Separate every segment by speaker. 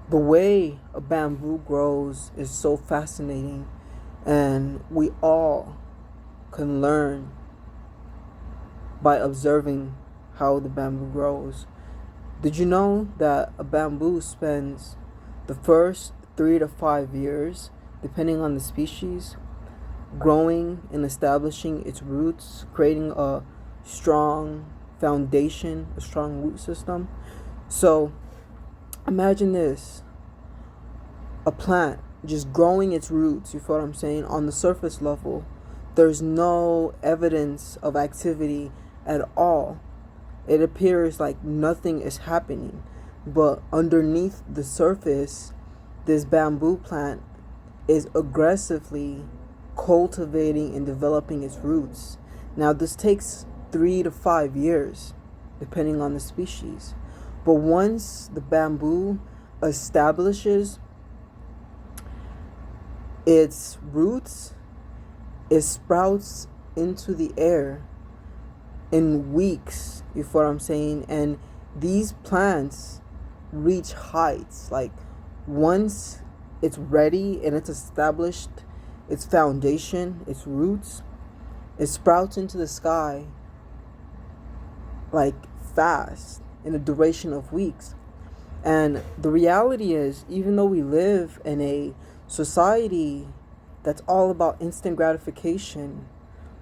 Speaker 1: The way a bamboo grows is so fascinating, and we all can learn by observing how the bamboo grows. Did you know that a bamboo spends the first 3 to 5 years, depending on the species, growing and establishing its roots, creating a strong foundation, a strong root system? So imagine this, a plant just growing its roots, you feel what I'm saying, on the surface level. There's no evidence of activity at all. It appears like nothing is happening. But underneath the surface, this bamboo plant is aggressively cultivating and developing its roots. Now, this takes 3 to 5 years, depending on the species. But once the bamboo establishes its roots, it sprouts into the air in weeks, you feel what I'm saying? And these plants reach heights. Like, once it's ready and it's established its foundation, its roots, it sprouts into the sky like fast in a duration of weeks. And the reality is, even though we live in a society that's all about instant gratification,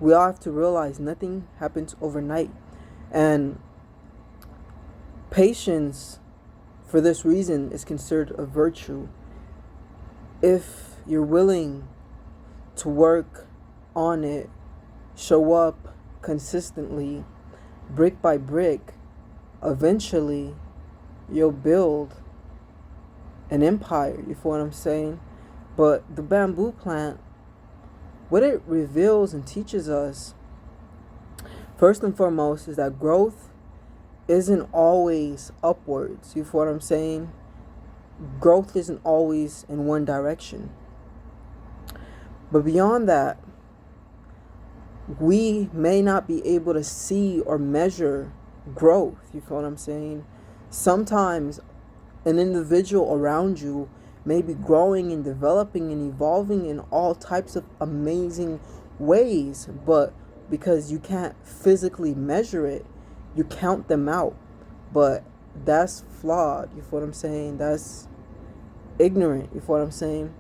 Speaker 1: we all have to realize nothing happens overnight. And patience, for this reason, is considered a virtue. If you're willing to work on it, show up consistently, brick by brick, eventually you'll build an empire, you feel what I'm saying? But the bamboo plant, what it reveals and teaches us, first and foremost, is that growth isn't always upwards. You feel what I'm saying? Growth isn't always in one direction. But beyond that, we may not be able to see or measure growth. You feel what I'm saying? Sometimes an individual around you may be growing and developing and evolving in all types of amazing ways, but because you can't physically measure it, you count them out. But that's flawed. You feel what I'm saying? That's ignorant. You feel what I'm saying?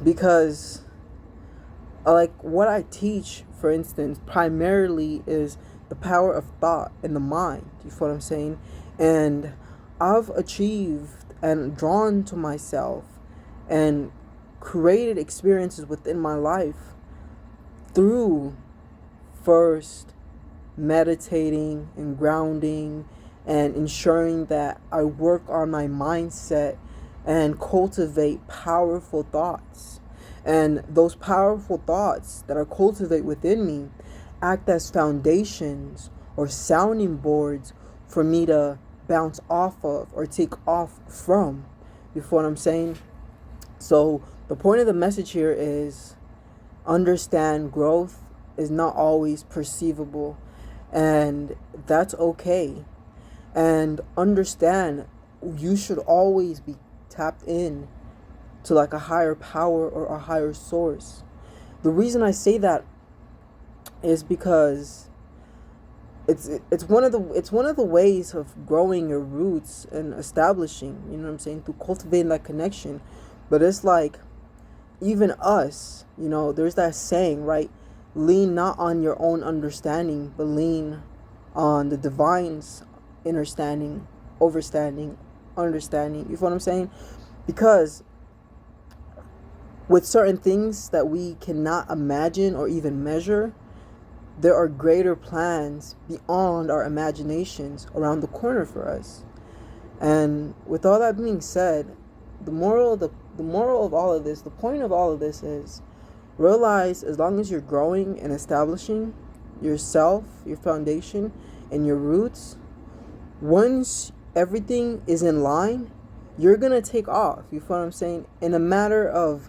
Speaker 1: Because like what I teach, for instance, primarily is the power of thought in the mind. You feel what I'm saying? And I've achieved and drawn to myself and created experiences within my life through first meditating and grounding and ensuring that I work on my mindset and cultivate powerful thoughts. And those powerful thoughts that I cultivate within me act as foundations or sounding boards for me to bounce off of or take off from. You feel what I'm saying? So the point of the message here is understand growth is not always perceivable, and that's okay. And understand you should always be tapped in to like a higher power or a higher source. The reason I say that is because it's one of the ways of growing your roots and establishing, you know what I'm saying, through cultivating that connection. But it's like, even us, there's that saying, right? Lean not on your own understanding, but lean on the divine's understanding, overstanding, understanding. You feel what I'm saying? Because with certain things that we cannot imagine or even measure, there are greater plans beyond our imaginations around the corner for us. And with all that being said, the moral of all of this, the point of all of this is realize as long as you're growing and establishing yourself, your foundation, and your roots, once everything is in line, you're gonna take off. You feel what I'm saying? In a matter of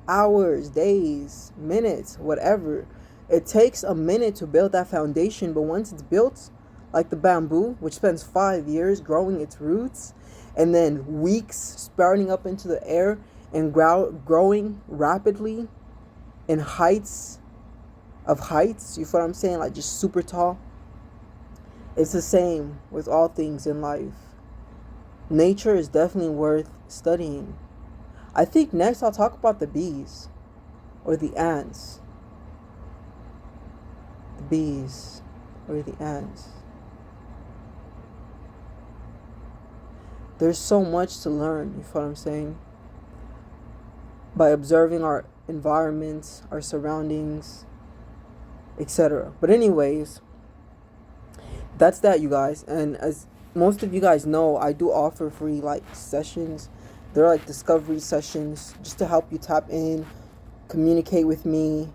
Speaker 1: hours, days, minutes, whatever. It takes a minute to build that foundation, but once it's built, like the bamboo, which spends 5 years growing its roots, and then weeks sprouting up into the air and growing rapidly in heights of heights. You feel what I'm saying? Like just super tall. It's the same with all things in life. Nature is definitely worth studying. I think next I'll talk about the bees or the ants. The bees or the ants. There's so much to learn, you feel what I'm saying? By observing our environments, our surroundings, etc. But anyways, that's that, you guys. And as most of you guys know, I do offer free like sessions. They're like discovery sessions just to help you tap in, communicate with me,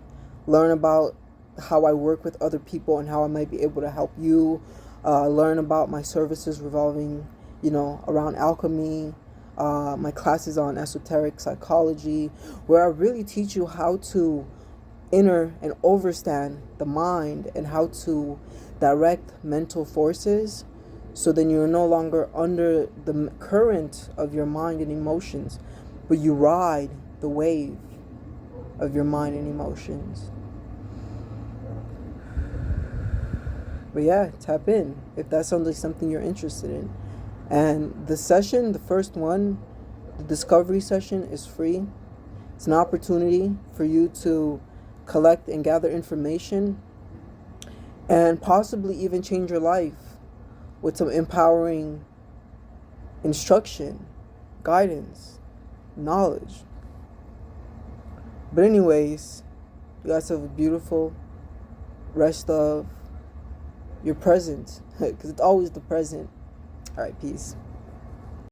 Speaker 1: learn about how I work with other people and how I might be able to help you, learn about my services revolving, around alchemy, my classes on esoteric psychology, where I really teach you how to enter and overstand the mind and how to direct mental forces, so then you're no longer under the current of your mind and emotions, but you ride the wave of your mind and emotions. But yeah, tap in if that sounds like something you're interested in. And the session, the first one, the discovery session, is free. It's an opportunity for you to collect and gather information and possibly even change your life with some empowering instruction, guidance, knowledge. But anyways, you guys have a beautiful rest of your present, because it's always the present. All right, peace.